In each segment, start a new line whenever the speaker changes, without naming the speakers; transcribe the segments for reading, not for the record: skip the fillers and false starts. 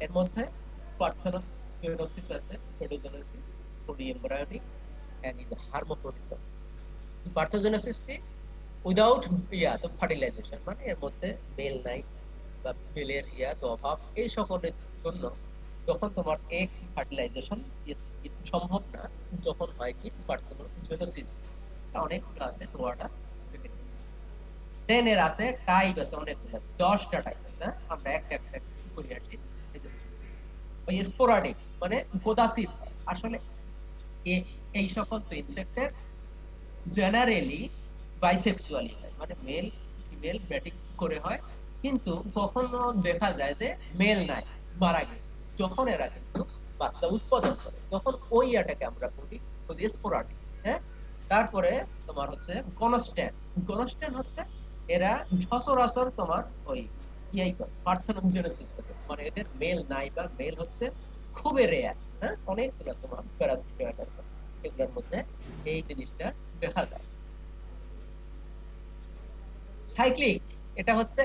এর মধ্যে পার্থেনোজেনেসিস আছে, পেডোজেনেসিস, পলিএমব্রায়োনিক এন্ড ইন হার্মাফ্রোডিজম। পার্থেনোজেনেসিস কি? উইদাউট তো ফার্টিলাইজেশন, মানে এর মধ্যে মেল নাই বা মেলের তো অভাব, এই সকলের জন্য যখন তোমার এক ফার্টিলাইজেশন সম্ভব না, যখন হয় কি পার্থেনোজেনেসিস। অনেকগুলো আছে, তোমরা দেন এর আছে টাইপ আছে অনেকগুলো, 10টা টাইপ আছে। আমরা একটা একটা করে আসি। ওই স্পোরাডিক মানে কদাচিৎ হয় আসলে। এই সকল তো ইনসেক্টের জেনারেলি বাইসেক্সুয়ালি হয়, মানে মেল ফিমেল ব্যাটিং করে হয়, কিন্তু কখনো দেখা যায় যে মেল নাই, মারা গেছে। যখন এরা কিন্তু বাচ্চা উৎপাদন করে, তখন ওই ইয়াটাকে আমরা বলি স্পোরাডিক। হ্যাঁ, তারপরে তোমার হচ্ছে কনস্ট্যান্ট। কনস্ট্যান্ট হচ্ছে এরা সচরাচর তোমার ওই ইয়াই করে, পার্থেনোজেনেসিস করে, মানে এদের মেল নাই বা মেল হচ্ছে খুবই রেয়ার। হ্যাঁ, অনেকগুলো তোমার প্যারাসিটয়েড আছে, এগুলোর মধ্যে এই জিনিসটা দেখা যায়। সাইক্লিক, এটা হচ্ছে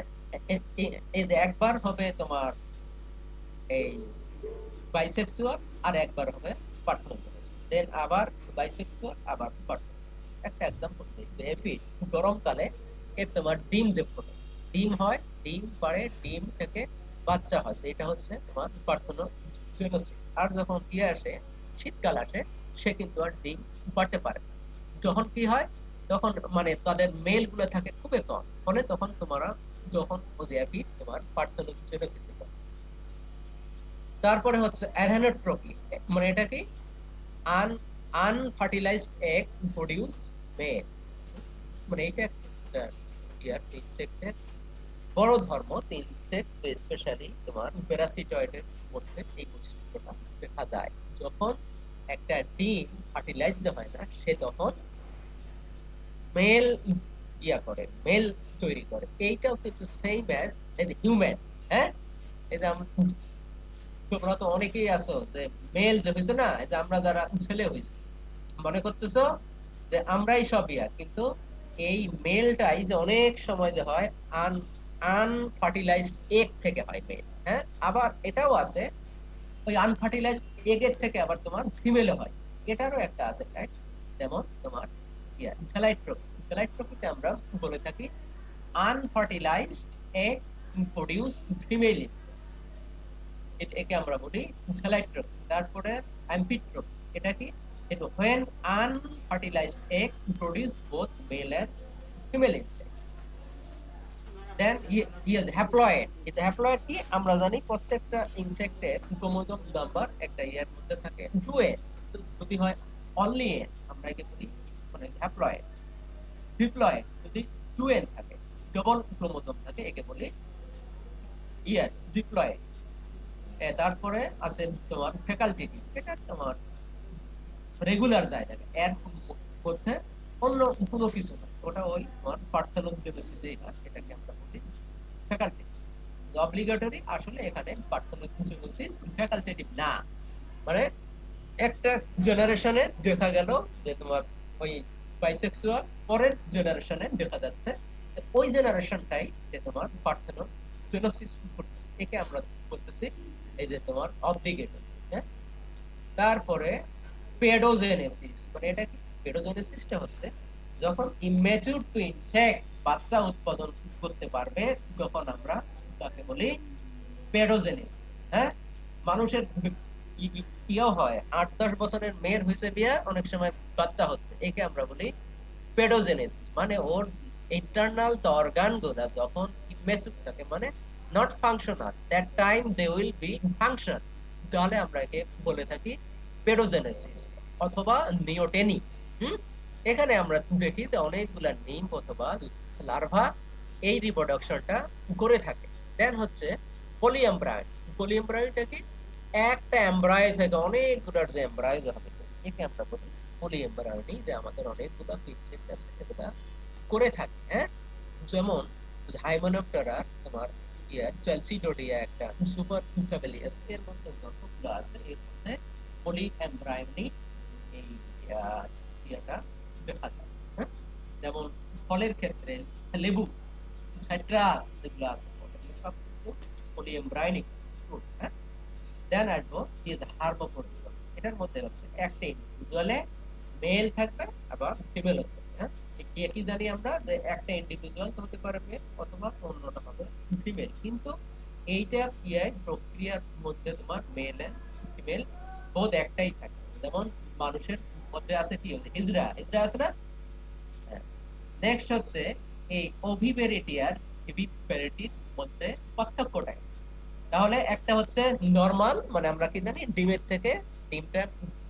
এই যে একবার হবে তোমার এই বাইসেক্সুয়াল, আর একবার হবে পার্থেনোজেনেস, দেন আবার বাইসেক্সুয়াল, আবার পার্থেনোজেনেস। একটা एग्जांपल দিই, যে এফিড গরমকালে এর তোমার ডিম যে ফোটে, ডিম হয়, ডিম পাড়ে, ডিম থেকে বাচ্চা হয়, এটা হচ্ছে তোমার পার্থেনোজেনেসিস। আর যখন আসে, শীতকাল আসে, সে কিন্তু আর ডিম পাড়তে পারে না। যখন কি হয়, তখন মানে তাদের মেল গুলো থাকে খুবই কম, ফলে তখন তোমরা যখন ওই এফিড তোমার পার্থেনোজেনেসিস। তারপরে হচ্ছে অ্যানহেনোট্রপি, মানে এটা কি? আন আনফার্টিলাইজড এগ প্রোডিউস মেল, মানে এটা একটা ইনসেক্টের বড় ধর্ম। ইনসেক্ট স্পেশালি তোমার প্যারাসিটয়েডের মধ্যে এই বৈশিষ্ট্যটা দেখা যায়। যখন একটা ডিম ফার্টিলাইজ হয় না, সে তখন মেল করে, মেল তৈরি করে। এইটাও কিন্তু সেম অ্যাজ এজ হিউম্যান। হ্যাঁ, এই যে তোমরা তো অনেকেই আছো যে মেল যে হয়েছে না, এই যে আমরা যারা ছেলে হয়েছে মনে করতেছো যে আমরাই সব কিন্তু এই মেলটাই যে অনেক সময় যে হয় আন আনফার্টিলাইজড এগ থেকে হয় মেল। হ্যাঁ, আবার এটাও আছে ওই আনফার্টিলাইজড এগ এর থেকে আবার তোমার ফিমেলও হয়, এটারও একটা আছে টাইপ। যেমন তোমার থ্যালাইট্রপি, থ্যালাইট্রপিতে আমরা বলে থাকি আনফার্টিলাইজড এগ প্রোডিউস ফিমেল ইনসেক্ট, একে আমরা বলি থ্যালাইট্রপি। তারপরে অ্যাম্পিট্রপি, এটা কি? এটা when unfertilized egg produce both male and female insect. Then yes, haploid. এটা হ্যাপ্লয়েড কি? আমরা জানি প্রত্যেকটা ইনসেক্টের ক্রোমোজোম নাম্বার একটা ইয়ার মধ্যে থাকে 2n, যদি হয় অনলি n আমরা একে বলি মানে হ্যাপ্লয়েড। ডিপ্লয়েড যদি 2n থাকে, ডবল ক্রোমোজোম থাকে, একে বলি ইয়ার ডিপ্লয়েড। তারপরে আছে তোমার ফ্যাকাল্টেটিভ, এটা তোমার রেগুলার যায় না, এর মধ্যে অন্য কোনো কিছু না, ওটা ওই তোমার পার্থেনোজেনেসিসই হয়, এটাকে আমরা বলি ফ্যাকাল্টেটিভ। অব্লিগেটরি আসলে এখানে পার্থেনোজেনেসিস ফ্যাকাল্টেটিভ না, মানে একটা জেনারেশনে দেখা গেল যে তোমার ওই বাইসেক্সুয়াল, পরের জেনারেশনে দেখা যাচ্ছে ওই জেনারেশনটাই যে তোমার পার্থেনোজেনেসিস করতেছে, একে আমরা বলতেছি এই যে তোমার অব্লিগেটরি। হ্যাঁ, তারপরে পেডোজেনেসিস, মানে এটা কি? পেডোজেনেসিসটা হচ্ছে যখন ইম্যাচিউর টু ইনসেক্ট বাচ্চা উৎপাদন করতে পারবে, যখন আমরা তাকে বলি পেডোজেনেসিস। হ্যাঁ, মানুষের ইয়েও হয়, 8-10 বছরের মেয়ের হয়েছে বিয়ে, অনেক সময় বাচ্চা হচ্ছে, একে আমরা বলি পেডোজেনেসিস। মানে ওর ইন্টারনাল অর্গান গুলা যখন ইম্যাচিউর থাকে, মানে not functional, that time they will be function, তাহলে আমরা একে বলে থাকি পেডোজেনেসিস অথবা নিওটেনি। হুম, এখানে আমরা দেখি যে অনেকগুলা নিম অথবা লার্ভা এই রিপ্রোডাকশনটা করে থাকে। দেন হচ্ছে পলিএমব্রায়োন। পলিএমব্রায়োনটা কি? একটা এমব্রায়ো থেকে অনেকগুলো যে এমব্রায়ো হবে, একে আমরা বলি পলিএমব্রায়োনি, যে আমাদের অনেকগুলো ইনসেক্ট আছে এগুলা করে থাকে। হ্যাঁ, যেমন হাইমেনোপটেরা তোমার চ্যালসিডোডিয়া একটা সুপার ফ্যামিলিয়াস, এর মধ্যে যতগুলো আছে এর মধ্যে পলিএমব্রায়োনি এই ইয়াটা দেখা যায়। হ্যাঁ, যেমন ফলের ক্ষেত্রে লেবু, সাইট্রাস যেগুলো আছে সব কিন্তু পলিএমব্রায়োনিক ফ্রুট। হ্যাঁ, দেন আসবো ইজ হার্মোফ্রোডিজম। এটার মধ্যে হচ্ছে একটা ইন্ডিভিজুয়ালে মেল থাকবে আবার ফিমেল থাকবে। হ্যাঁ, একই জানি আমরা যে একটা ইন্ডিভিজুয়াল হতে পারে মেল অথবা অন্যটা হবে ফিমেল, কিন্তু এইটা ইআই প্রক্রিয়ার মধ্যে তোমার মেল এন্ড ফিমেল বোধ একটাই থাকে। যেমন মানুষের মধ্যে আছে কি হিজড়া, হিজড়া আছে না? নেক্সট হচ্ছে এই ওভিপেরিটি আর ভিভিপেরিটির মধ্যে পার্থক্যটা কি? তাহলে একটা হচ্ছে নরমাল, মানে আমরা কি জানি ডিমের থেকে ডিমটা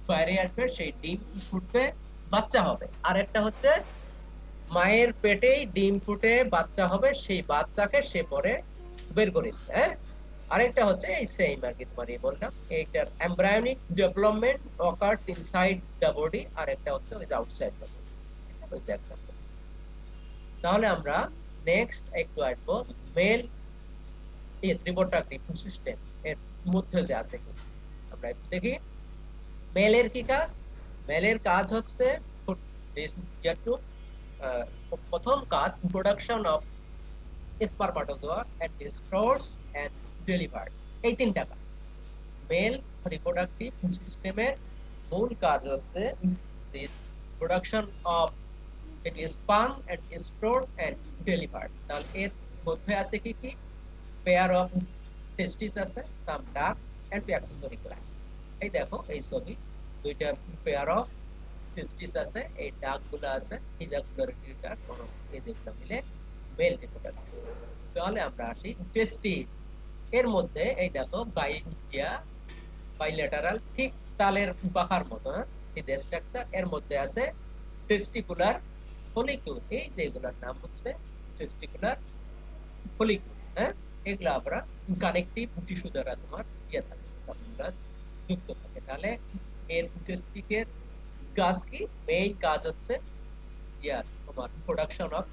বাইরে আসবে, সেই ডিম ফুটবে, বাচ্চা হবে। আর একটা হচ্ছে মায়ের পেটেই ডিম ফুটে বাচ্চা হবে, সেই বাচ্চাকে সে পরে বের করে দিবে। হ্যাঁ, আরেকটা হচ্ছে এই সেম আর কি তোমার বললাম, এইটার embryonic development occurred inside the body, আর একটা হচ্ছে ওই আউটসাইড দ্য বডি। এটা হচ্ছে একটা। তাহলে আমরা নেক্সট একটু আসবো মেল রিপ্রোডাক্টিভ সিস্টেম এর মধ্যে যে আছে কি, আমরা একটু দেখি মেলের কি কাজ। মেলের কাজ হচ্ছে একটু প্রথম কাজ production of spermatozoa and stores and delivered, এই তিনটা কাজ। মেল রিপ্রোডাক্টিভ সিস্টেমের মূল কাজ হচ্ছে this production of it is spun and stored and delivered. তাহলে এর মধ্যে আছে কি কি? পেয়ার অফ টেস্টিস আছে, সাম ডাক এন্ড অ্যাক্সেসরি গ্ল্যান্ড। এই দেখো এই ছবি, দুইটা পেয়ার অফ টেস্টিস আছে, এই ডাকগুলো আছে, ইজাকুলেটরি ডাক, এই যেগুলো মিলে মেল রিপ্রোডাক্টিভ। তাহলে আমরা আসি টেস্টিস। এর মধ্যে এই দেখো বাইলেটারাল ঠিক তালের পাখার মতো, এই যে স্ট্রাকচার, এর মধ্যে আছে টেস্টিকুলার ফলিকুল। এই যেগুলোর নাম হচ্ছে টেস্টিকুলার ফলিকুল। হ্যাঁ, এগুলো আমরা কানেকটিভ টিস্যু দ্বারা তোমার ইয়ে থাকে, যুক্ত থাকে। তাহলে এর টেস্টিকের কাজ কি? মেইন কাজ হচ্ছে ইয়া তোমার প্রোডাকশন অফ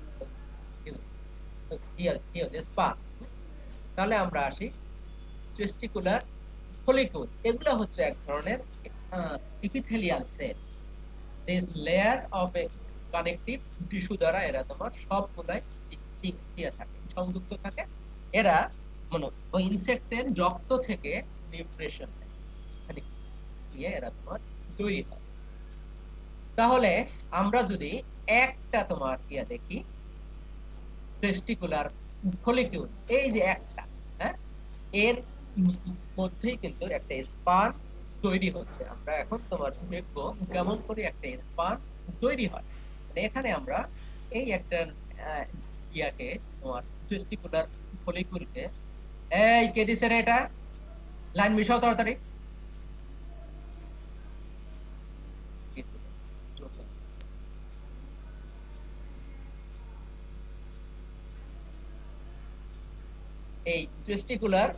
স্পার্ম। তাহলে আমরা আসি টেস্টিকুলার ফলিকুল। এগুলো হচ্ছে এক ধরনের epithelial cell. This layer of A connective tissue দ্বারা এরা তোমার সবগুলাই থাকে, সংযুক্ত থাকে। এরা মানে ওই ইনসেক্টের রক্ত থেকে নিউট্রিশন নিয়ে এরা তোমার তৈরি হয়। তাহলে আমরা যদি একটা তোমার দেখি টেস্টিকুলার ফলিকিউল, এই যে একটা, হ্যাঁ, এর মধ্যেই কিন্তু একটা স্পার্ম তৈরি হচ্ছে। আমরা এখন তোমার দেখবো কেমন করে একটা স্পার্ম তৈরি হয়। মানে এখানে আমরা এই একটা ইয়াকে তোমার টেস্টিকুলার ফলিকুলকে, এই কে দিছে রে এটা, লাইন মিশাও তাড়াতাড়ি। এই টেস্টিকুলার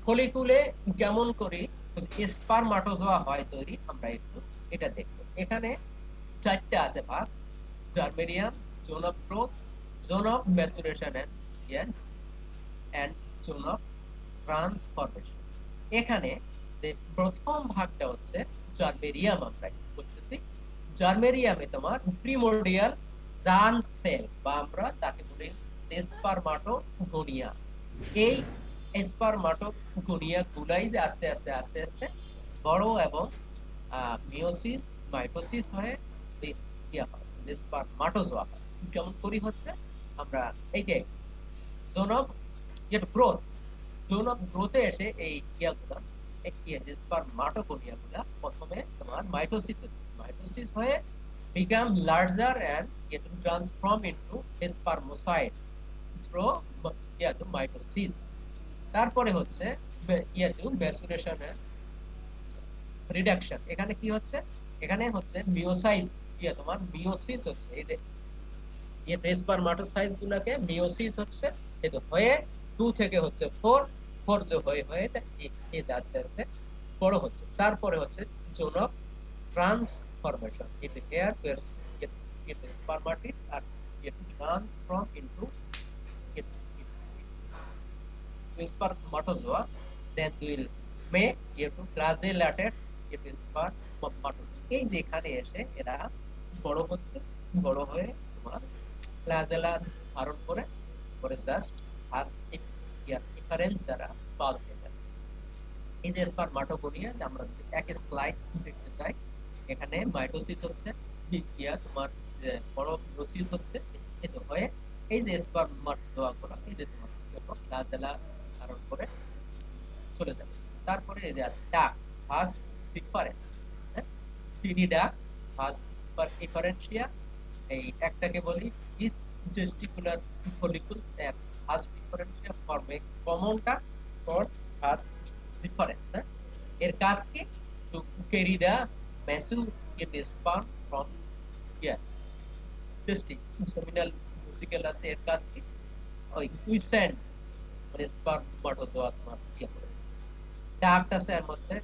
ফলিকুলে কেমন করে স্পারমাটোজোয়া হয় তৈরি, আমরা একটু এটা দেখবো। এখানে চারটা আছে ভাগ: germarium, zone of growth, zone of maturation and zone of transformation. এখানে যে প্রথম ভাগটা হচ্ছে জার্মেরিয়াম, আমরা বলতেছি জার্মেরিয়ামে তোমার প্রিমোর্ডিয়াল জার্ম সেল, বা আমরা তাকে বলি স্পারমাটোগোনিয়া। এই স্পারমাটোগোনিয়া গুলাই যে আস্তে আস্তে আস্তে আস্তে বড় এবং মিওসিস মাইটোসিস হয়ে যে স্পারমাটোজোয়া হয়। কেমন করি হচ্ছে আমরা এইটাই zone of growth, zone of গ্রোথে এসে এই স্পারমাটোগোনিয়া গুলা প্রথমে তোমার মাইটোসিস হচ্ছে, মাইটোসিস হয়ে become larger and get transform into a spermicide through mitosis। তারপরে হচ্ছে ম্যাচুরেশন এন্ড রিডাকশন। এখানে কি হচ্ছে? এখানে হচ্ছে মিওসাইজ, তোমার মিওসিস হচ্ছে, এই যে স্পারমাটোসাইজ গুলাকে মিওসিস হচ্ছে, এই তো হয়ে 2 থেকে হচ্ছে 4, 4 যে হয়ে হয়ে এই আস্তে আস্তে বড় হচ্ছে। তারপরে হচ্ছে zone of transformation, it here where it spermatids are transform into spermatozoa, then will make flagellated spermatozoa। এই যে এখানে এসে এরা বড় হচ্ছে, বড় হয়ে তোমার ফ্লাজেলা ধারণ করে পরে জাস্ট আস ডিফারেন্স দ্বারা পাস হয়ে যাচ্ছে। এই যে স্পারমাটোগোনিয়া, আমরা যদি এক স্লাইড দেখতে চাই, এখানে মাইটোসিস হচ্ছে, তোমার বড় মিয়োসিস হচ্ছে, এই তো হয়ে এই যে স্পারমাটোজোয়াগুলো এই যে তোমার লাদেলা ধারণ করে চলে যাবে। তারপরে এই যে আছে ডাক, ফার্স্ট ডিফারেন্ট, তিনি ডাক, ফার্স্ট ডিফারেন্সিয়া, এই একটাকে বলি ইস টেস্টিকুলার ফলিকুলস এর ফার্স্ট ডিফারেন্সিয়া ফর্মে কমনটা ফর ফার্স্ট ডিফারেন্স। এর কাজ কি? To carry the message in the sperm from here testis seminal vesicle আছে, এর কাজ কি? ওই কুইসেন্ট মানে স্পারমাটোজোয়া তোমার ইয়ে করে ডাক্ট আছে এর মধ্যে,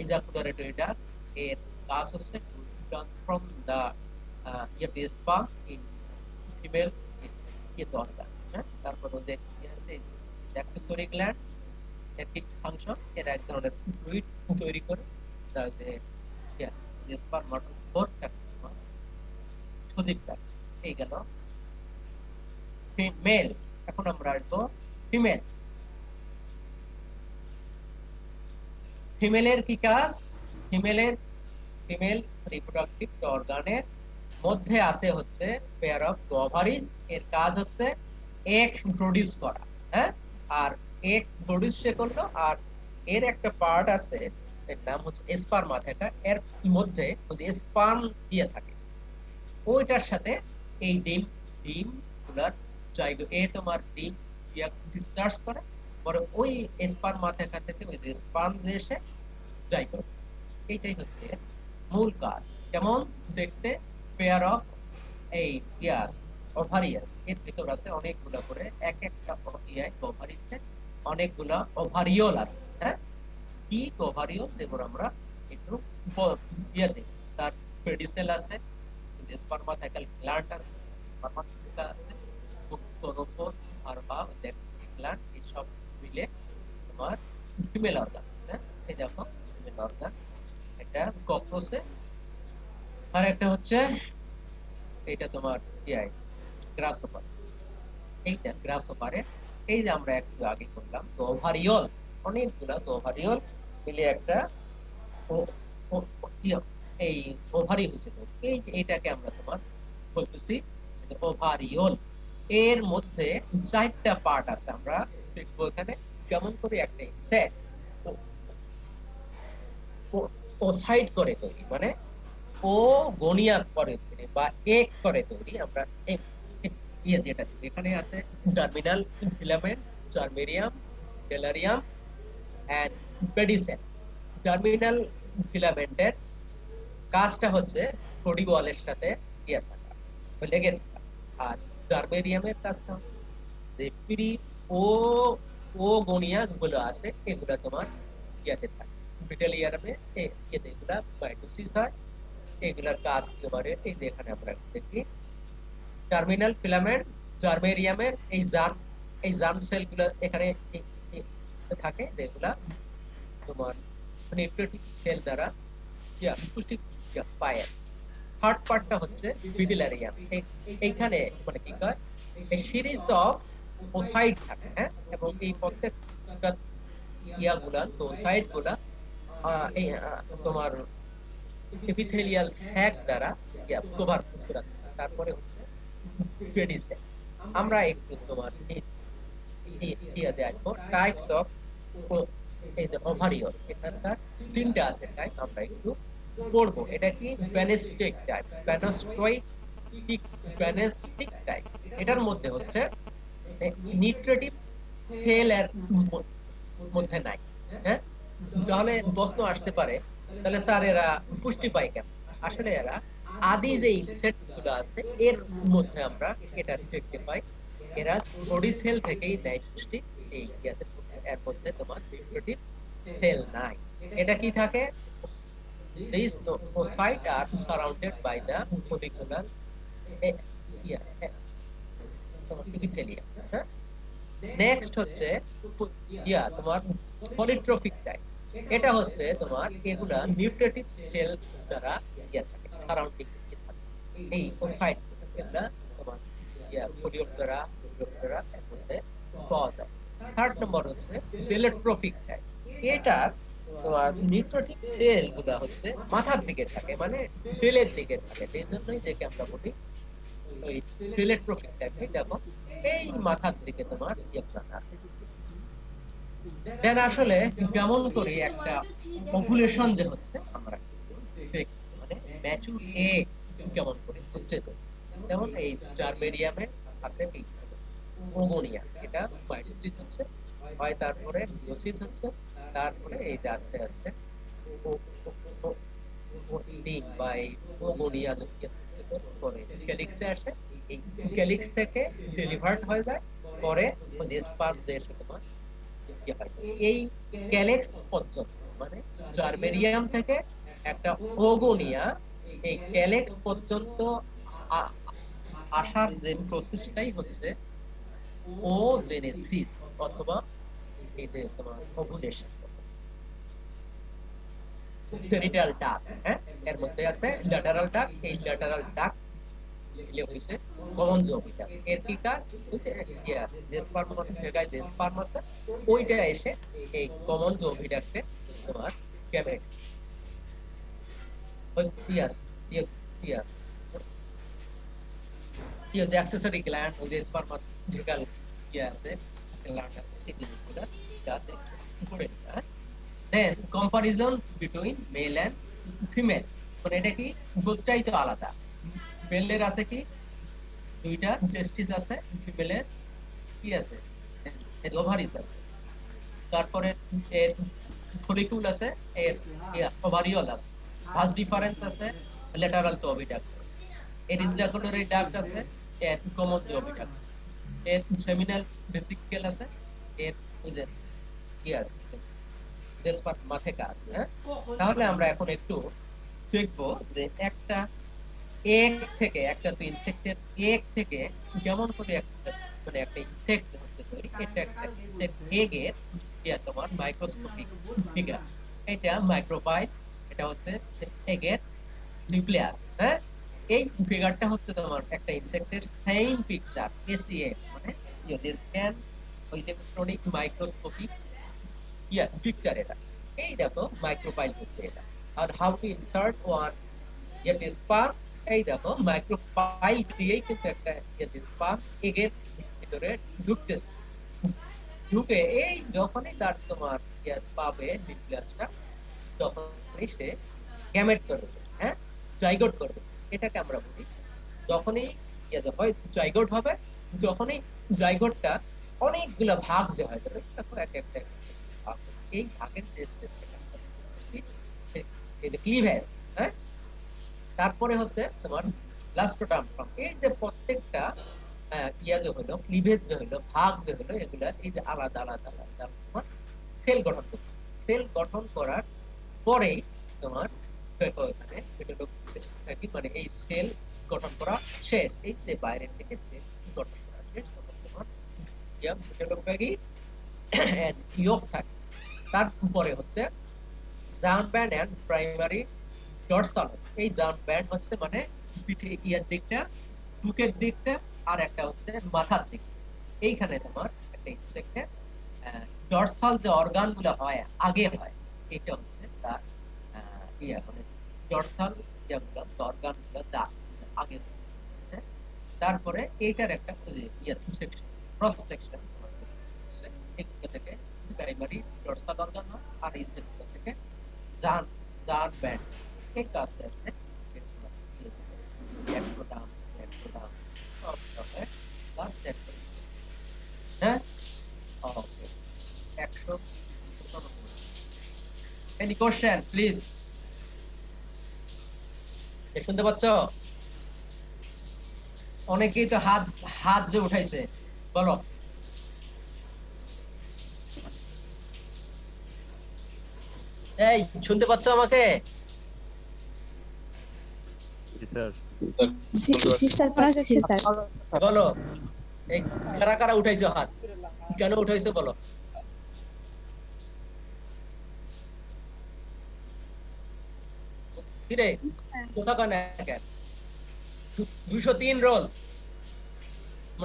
ejaculatory duct, এর কাজ হচ্ছে to transform the sperm in female organ. তারপর ওদের কি আছে অ্যাক্সেসরি গ্ল্যান্ড, এর কি ফাংশন? এর এক ধরনের ফ্লুইড তৈরি করে তার যে স্পারমাটোজোয়াটা সজীবটা। এই গেল ফিমেল। এখন আমরা আসবো ফিমেল। ফিমেলের কি কাজ? ফিমেল রিপ্রোডাক্টিভ অর্গানের মধ্যে আছে হচ্ছে পেয়ার অফ ওভারিজ, এর কাজ হচ্ছে এগ প্রোডিউস করা। হ্যাঁ, আর এগ প্রোডিউস সে করলো, আর এর একটা পার্ট আছে এর নাম হচ্ছে স্পার্মা থাকা, এর মধ্যে যে স্পার্ম দিয়ে থাকে ওইটার সাথে এই ডিম গুলার জায়গা এ তোমার ডিম দিয়া ডিসচার্জ করে, পরে ওই স্পার্মা থাকা থেকে ওই যে স্পার্ম যে এসে যাই করে। এইটাই হচ্ছে মূল কাজ। যেমন দেখতে পেয়ার অফ এই ইয়াস ওভারিয়াস, এর ভিতর আছে অনেকগুলা করে, এক একটা ওভারিতে অনেকগুলা ওভারিওল আছে। হ্যাঁ, কি ওভারিওল দেখো আমরা একটু ইয়ে দেখ, তার পেডিসেল আছে, স্পারমাথাইকাল গ্ল্যান্ড আছে, স্পারমাথিকা আছে, কোনোফোর আর বা ডেক্সট্রি গ্ল্যান্ড, এই সব মিলে তোমার ফিমেল অর্গান। হ্যাঁ, এই দেখো ফিমেল অর্গান, এটা কপ্রোসে, আর একটা হচ্ছে এটা তোমার ইআই গ্রাসহপার। এইটা গ্রাসহপারে এই যে আমরা একটু আগে করলাম তো ওভারিওল, অনেকগুলা তো ওভারিওল মিলে একটা এই ওভারি হচ্ছে। তো এই যে এটাকে আমরা তোমার বলতেছি ওভারিওল। এর মধ্যে চারটা পার্ট আছে, আমরা দেখবো এখানে কেমন করে একটা সেট ও সাইড করে তৈরি, মানে ও গনিয়া করে তৈরি বা এক করে তৈরি। আমরা ইয়ে যেটা এখানে আছে terminal filament, germarium, telarium and pedicel. Terminal ফিলামেন্টের কাজটা হচ্ছে বডি ওয়ালের সাথে ইয়ে থাকা, লেগে থাকা। আর জার্মেরিয়ামের কাজটা হচ্ছে যে প্রি ও ও গনিয়া গুলো আছে এগুলা তোমার ইয়াতে থাকে, ভিটালিয়ামে এগুলা মাইটোসিস হয়। এগুলার কাজ কি করে? এই যে এখানে আমরা দেখি টার্মিনাল ফিলামেন্ট জার্মেরিয়ামের এই জার্ম সেলগুলো এখানে থাকে, যেগুলা তোমার নিউট্রিটিভ সেল দ্বারা পুষ্টি পায়। থার্ড পার্টটা হচ্ছে ভিটিলারিয়াম, এইখানে মানে কি কয় সিরিজ অফ ওসাইট থাকে। হ্যাঁ, এবং এই প্রত্যেকটা ইয়াগুলা তো সাইট গুলা এই তোমার এপিথেলিয়াল স্যাক দ্বারা কভার করা। তারপরে হচ্ছে পেডিসেল। আমরা একটু তোমার দেখবো টাইপস অফ এই যে ওভারিওল, এখানকার তিনটা আছে টাইপ, আমরা একটু পড়বো। এটা কি প্যানেস্টিক টাইপ, প্যানেস্টিক টাইপ। এটার মধ্যে হচ্ছে নিউট্রিটিভ সেল এর মধ্যে নাই। হ্যাঁ, তাহলে প্রশ্ন আসতে পারে তাহলে স্যার এরা পুষ্টি পায় কেন? আসলে এরা আদি যে ইনসেক্ট গুলো আছে এর মধ্যে আমরা এটা দেখতে পাই, এরা বডি সেল থেকেই নেয় পুষ্টি। এই এর মধ্যে তোমার নিউট্রিটিভ সেল নাই। এটা কি থাকে? These oocytes are surrounded by the follicular epithelium. Next হচ্ছে তোমার পলিট্রফিক টাইপ। এটা হচ্ছে তোমার এগুলা নিউট্রিটিভ সেল দ্বারা সারাউন্ডিং থাকে। এই ওসাইট এগুলা তোমার ফলিওপ্টেরা এর মধ্যে পাওয়া যায়। থার্ড নম্বর হচ্ছে ডেলেট্রোফিক টাইপ। এটা তোমার নিউট্রোটিক সেল গুলা হচ্ছে মাথার দিকে থাকে, মানে তেলের দিকে থাকে, এই জন্যই দেখে আমরা বলি ওই টেলেট্রফিকটাকে দেখো এই মাথার দিকে তোমার ইলেকট্রন আছে। দেন আসলে কেমন করে একটা ওভুলেশন যে হচ্ছে আমরা দেখি, মানে ম্যাচুর এগ কেমন করে হচ্ছে। তো যেমন এই জার্মেরিয়ামে আছে এই ওগোনিয়া, এটা মাইটোসিস হচ্ছে হয়, তারপরে মিয়োসিস হচ্ছে, তারপরে এই যে আস্তে আস্তে ডিম বা এই ওগোনিয়া জাতীয় পরে ক্যালিক্সে আসে, এই ক্যালিক্স থেকে ডেলিভার্ড হয়ে যায়, পরে ওই যে স্পার্ম যে এসে তোমার ইয়ে হয়। এই ক্যালিক্স পর্যন্ত মানে জার্মেরিয়াম থেকে একটা ওগোনিয়া এই ক্যালিক্স পর্যন্ত আসার যে প্রসেসটাই হচ্ছে ও জেনেসিস অথবা এই যে তোমার ওভুলেশন। জেনিটাল ডাক্ট, হ্যাঁ, এর মধ্যে আছে ল্যাটারাল ডাক্ট, এই ল্যাটারাল ডাক্ট মিলে হইছে কমন ওভিটাক। এর কি কাজ হচ্ছে, যে স্পার্ম জায়গায় যে স্পার্ম আছে ওইটা এসে এই কমন ওভিটাককে তোমার গ্যামেট ইয়াস ইয়া ইয়া ইয়া যে অ্যাক্সেসরি গ্ল্যান্ড, ওই যে স্পার্মাথেটিক্যাল ইয়া আছে, গ্ল্যান্ড আছে, এই জিনিসগুলো কাজ একটু করে নিতে। Then comparison between male and female, মানে এটা কি গোত্রটাই তো আলাদা। মেলের আছে কি দুইটা টেস্টিস আছে, ফিমেলের কি আছে ওভারিস আছে, তারপরে এর ফলিকুল আছে, এর ওভারিওল আছে, ভাস ডিফারেন্স আছে, ল্যাটারাল তো ওভিডাক্ট, এর ইনজাকুলারি ডাক্ট আছে, এর কমন তো ওভিডাক্ট আছে, এর সেমিনাল ভেসিকেল আছে, এর ওই যে কি আছে ডেসপার্ট মাথেকা আছে। হ্যাঁ, তাহলে আমরা এখন একটু দেখবো যে একটা এগ থেকে, একটা তো ইনসেক্টের এগ থেকে কেমন করে একটা মানে একটা ইনসেক্ট হচ্ছে তৈরি। এটা একটা ইনসেক্ট এগের তোমার মাইক্রোস্কোপিক ফিগার, এটা মাইক্রোবাইট, এটা হচ্ছে এগের নিউক্লিয়াস। হ্যাঁ, এই ফিগারটা হচ্ছে তোমার একটা ইনসেক্টের সেম পিকচার এসিএম, মানে স্ক্যান ইলেকট্রনিক মাইক্রোস্কোপিক পিকচার। এটা এই দেখো মাইক্রোবাইল হচ্ছে এটা। আর how to insert one sperm, এই দেখো মাইক্রোপাইল দিয়েই কিন্তু একটা স্পার্ম এগের ভিতরে ঢুকতেছে, ঢুকে এই যখনই তার তোমার পাবে নিউক্লিয়াসটা, তখনই সে গ্যামেট করবে, হ্যাঁ, জাইগোট করবে। এটাকে আমরা বলি যখনই হয় জাইগোট হবে, যখনই জাইগোটটা অনেকগুলা ভাগ যে হয় তবে দেখো এক একটা ভাগ, এই ভাগের যে স্টেজটাকে আমরা বলছি এই যে ক্লিভেজ। হ্যাঁ, তারপরে হচ্ছে তোমার ব্লাস্টোটার্ম, এই যে প্রত্যেকটা যে হলো ক্লিভেজ যে হলো ভাগ যে হলো, এগুলা এই যে আলাদা আলাদা আলাদা তোমার সেল গঠন করবে। সেল গঠন করার পরেই তোমার দেখো এখানে মানে এই সেল গঠন করা শেষ, এই যে বাইরের থেকে সেল গঠন করা শেষ, তখন তোমার ইয়ক থাকে। তারপরে হচ্ছে germ band and primary dorsal. এই জার্ম ব্যান্ড হচ্ছে মানে পিঠে ইয়ার দিকটা, বুকের দিকটা, আর একটা হচ্ছে মাথার দিক। এইখানে তোমার একটা ইনসেক্টের ডরসাল যে অর্গান গুলো হয় আগে হয়, এটা হচ্ছে তার মানে ডরসাল যেগুলো অর্গান গুলো আগে হচ্ছে। তারপরে এইটার একটা সেকশন ক্রস সেকশন, এগুলো থেকে প্রাইমারি ডরসাল অর্গান হয়, আর এই সেলগুলো থেকে জার্ম ব্যান্ড এই কাজে আসে একটাম সব হবে লাস্ট একটা। হ্যাঁ, ওকে 195। Any question please? শুনতে পাচ্ছ? অনেকেই তো হাত হাত যে উঠাইছে, বলো। এই শুনতে পাচ্ছ আমাকে?
জি স্যার।
জি স্যার, পাচ্ছি স্যার।
বলো, এই কারা কারা উঠাইছো হাত, কেন উঠাইছো বলো? কিরে কোথা কেন 203 রোল,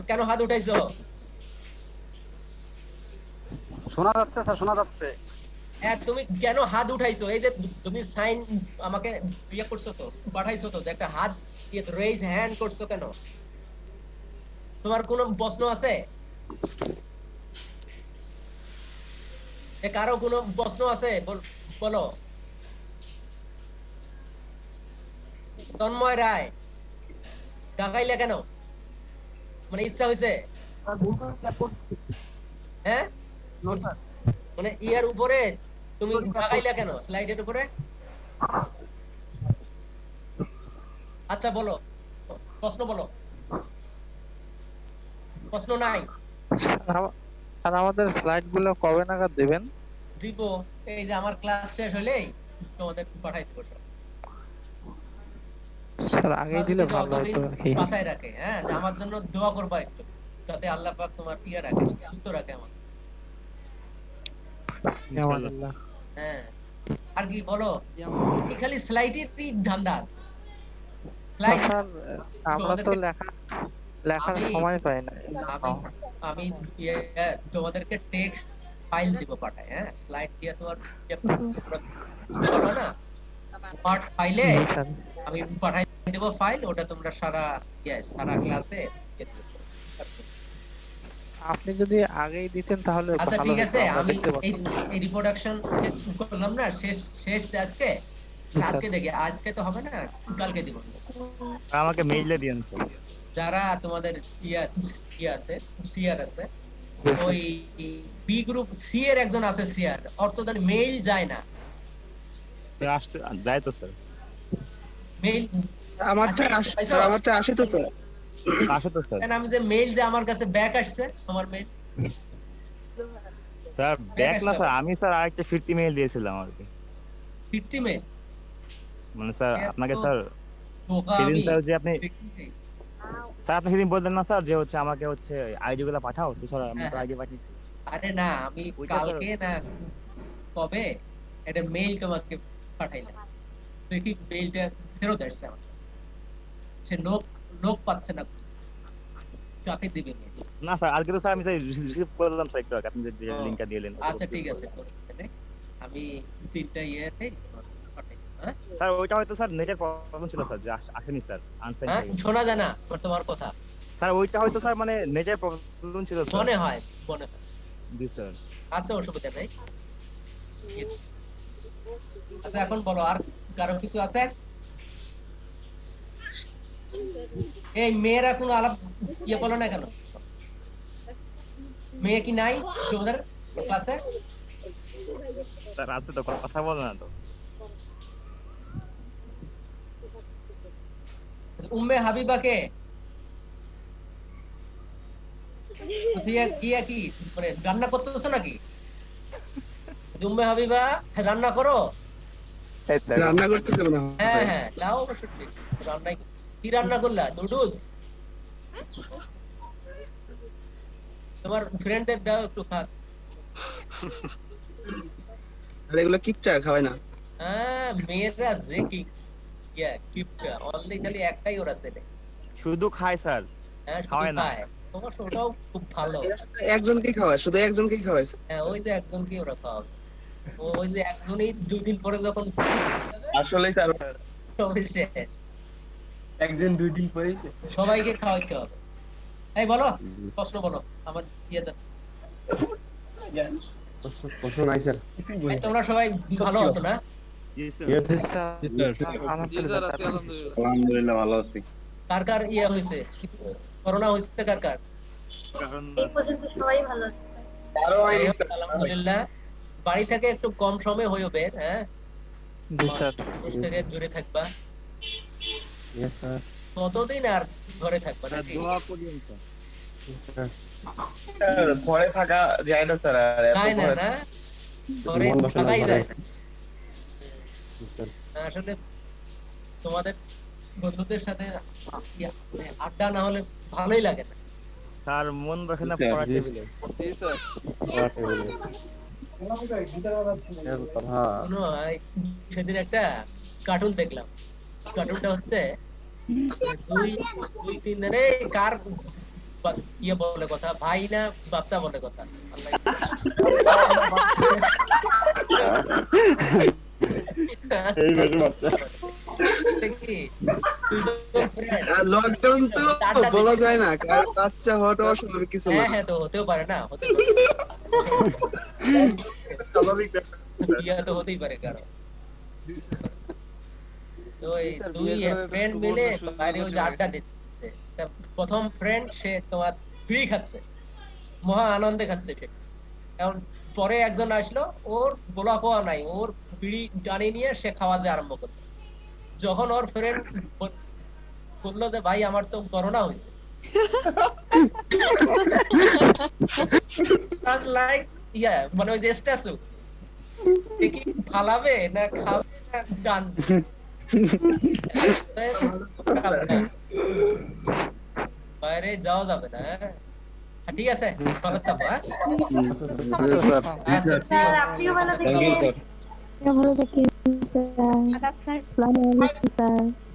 কেন হাত উঠাইছো?
শোনা যাচ্ছে স্যার, শোনা যাচ্ছে।
তুমি কেন হাত উঠাইছো? এই যে তুমি সাইন আমাকে ইয়ে করছো তো, পাঠাইছো তো, যে একটা হাত রেইজ হ্যান্ড করছো কেন? তোমার কোনো প্রশ্ন আছে? কারো কোনো প্রশ্ন আছে? বলো। তন্ময় রায় ডাকাইলে কেন? মানে ইচ্ছা হয়েছে? হ্যাঁ, মানে ইয়ার উপরে তুমি ডাকাইলা কেন স্লাইডের উপরে? আচ্ছা বলো, প্রশ্ন বলো। প্রশ্ন নাই?
আর আমাদের স্লাইড গুলো কবে নাগাদ দিবেন?
দিব, এই যে আমার ক্লাস শেষ হলেই তোমাদের পাঠাই দেবো সব।
স্যার আগে দিলে ভালো হতো আর কি।
বাঁচায় রাখে, হ্যাঁ, যে আমার জন্য দোয়া করবা একটু, যাতে আল্লাহ পাক তোমার ইয়ে রাখে, সুস্থ রাখে আমার।
ইনশাআল্লাহ।
হ্যাঁ, আর কি বলো? এই খালি স্লাইডেরই ধান্দা আছে। স্লাইড
স্যার আমরা তো লেখার সময় পাই না।
আমি তোমাদেরকে টেক্সট ফাইল দিব পাঠাই, হ্যাঁ, স্লাইড দিয়ে তোমার বুঝতে পারবে না। ওয়ার্ড ফাইলে আমি পাঠাই দেব ফাইল, ওটা তোমরা সারা ক্লাসে।
আপনি যদি আগেই দিতেন তাহলে
আচ্ছা
ভালো
ঠিক
হতো,
আছে,
আমরা
আমি
দেখতে পারতাম।
এই রিপ্রোডাকশন করলাম না, শেষ আজকে দেখি, আজকে তো হবে না, কালকে দিব।
আমাকে মেইলে দিয়েন স্যার।
যারা তোমাদের আছে, সিআর আছে, ওই বি গ্রুপ সি এর একজন আছে, সিআর অর্থদান মেইল যায় না।
আসছে, যায় তো স্যার।
মেইল
আমারটা আসে তো স্যার।
আসে তো স্যার।
আমি যে মেইল দিয়ে আমার কাছে ব্যাক আসছে, আমার মেইল
স্যার ব্যাক না স্যার, আমি স্যার আরেকটা 50 মেইল দিয়েছিলাম আর কি।
50 মেইল
মানে স্যার আপনাকে স্যার
ধোকা
সেদিন
আমি
স্যার যে আপনি
দেখি।
স্যার আপনি সেদিন বললেন না স্যার যে হচ্ছে আমাকে হচ্ছে আইডি গুলো পাঠাও, তো স্যার আমি তো
হ্যাঁ,
আইডি পাঠিয়েছি।
আরে না, আমি
ওইটা স্যার-
কালকে না কবে একটা মেইল তোমাকে পাঠাইলাম, দেখি মেইলটা ফেরত আসছে আমার কাছে। সে লোক পাচ্ছে না, কাকে দিবে mail?
না স্যার আজকে তো স্যার আমি রিসিভ করলাম স্যার একটু আগে আপনি যে লিংকটা দিলেন।
আচ্ছা ঠিক আছে, আমি 3টা ইয়েতে পাঠাই, হ্যাঁ
স্যার ওইটা হয়তো স্যার নেটের প্রবলেম ছিল স্যার, যে আসেনি স্যার, আনসাইন
হ্যাঁ, শোনা যায় না তোমার কথা।
স্যার ওইটা হয়তো স্যার মানে নেটের প্রবলেম ছিল স্যার।
মনে হয়
জি স্যার।
আচ্ছা, অসুবিধা নেই। আচ্ছা এখন বলো, আর কারো কিছু আছে? এই মেয়েরা কোনো আলাপ বলো না কেন? মেয়ে কি নাই তোমাদের ক্লাসে?
স্যার আসতে তো কথা বল না তো।
উম্মে হাবিবাকে কি মানে রান্না করতেছো নাকি? উম্মে হাবিবা রান্না করো?
রান্না করতেছে মনে হয়।
হ্যাঁ তাও অবশ্য ঠিক। রান্নাই কি রান্না করলা? নুডলস? তোমার ফ্রেন্ডদের দাও একটু খা।
আর এগুলো কিপটা খাওয়ায় না।
হ্যাঁ, মেয়েরা যে কিপটা অনলি খালি একটাই ওরা ছেলে।
শুধু খায় স্যার,
হ্যাঁ, শুধু
খাওয়ায় না।
খায়। তোমার ওটাও খুব ভালো।
এরা শুধু একজনকেই খাওয়ায়, শুধু একজনকেই খাওয়ায়।
হ্যাঁ, ওই যে একজনকে ওরা খাওয়াবে। ওই যে একজনই 2 দিন পরে যখন
আসলেই স্যার
সবাই শেষ,
একজন 2 দিন পরেই
সবাইকে খাওয়াইতে হবে। এই বলো, প্রশ্ন বলো, আমার ইয়ে যাচ্ছে।
প্রশ্ন নাই স্যার।
এই তোমরা সবাই ভালো আছো না?
জি স্যার।
আলহামদুলিল্লাহ ভালো আছি।
কার কার ইয়ে হয়েছে, করোনা হয়েছে কার কার?
কারণ
আলহামদুলিল্লাহ। বাড়ি থেকে একটু কম সময় হইও বের, হ্যাঁ,
জি স্যার।
মানুষ থেকে দূরে থাকবা।
Yes sir.
কতদিন আর ঘরে থাকবা নাকি?
দোয়া করিয়েন স্যার।
ভয় থাকা যায় না স্যার, আর এত
তাই না,
ভয়
না ঘরে
মন বসে না
থাকাই
ঘরে।
যায়।
স্যার
আসলে তোমাদের বন্ধুদের সাথে আড্ডা না হলে ভালোই লাগে না।
স্যার মন বসে না
স্যার,
পড়ার
জি
টেবিলে।
হ্যাঁ
শোনো, সেদিন একটা কার্টুন দেখলাম। কার্টুনটা হচ্ছে দুই তিন দিনে কার ইয়ে বলে কথা, ভাই না বাচ্চা বলে কথা।
এই বেশি বাচ্চা
লকডাউন তো বলা যায় না, কারণ বাচ্চা হওয়াটা অস্বাভাবিক কিছু না।
হ্যাঁ তো হতেও পারে না, হতে
স্বাভাবিক ব্যাপার।
ইয়া তো হতেই পারে কারণ। তো এই দুই ফ্রেন্ড মিলে বাইরে ওই যে আড্ডা দিচ্ছে, তা প্রথম ফ্রেন্ড সে তোমার বিড়ি খাচ্ছে, মহা আনন্দে খাচ্ছে সে। এখন পরে একজন আসলো, ওর গোলা পোয়া নাই, ওর বিড়ি টানি নিয়ে সে খাওয়া যে আরম্ভ করলো। যখন ওর ফ্রেন্ড বললো যে ভাই আমার তো করোনা হয়েছে, লাইক ইয়া মানে ওই যে স্ট্যাচু কি ফালাবে না খাবে না ডান বাইরে যাওয়া যাবে না। ঠিক আছে, ভালো থাকো।
স্যার আপনিও ভালো থাকবেন।
Thank you sir.
ভালো থাকেন স্যার। আসসালামু আলাইকুম স্যার।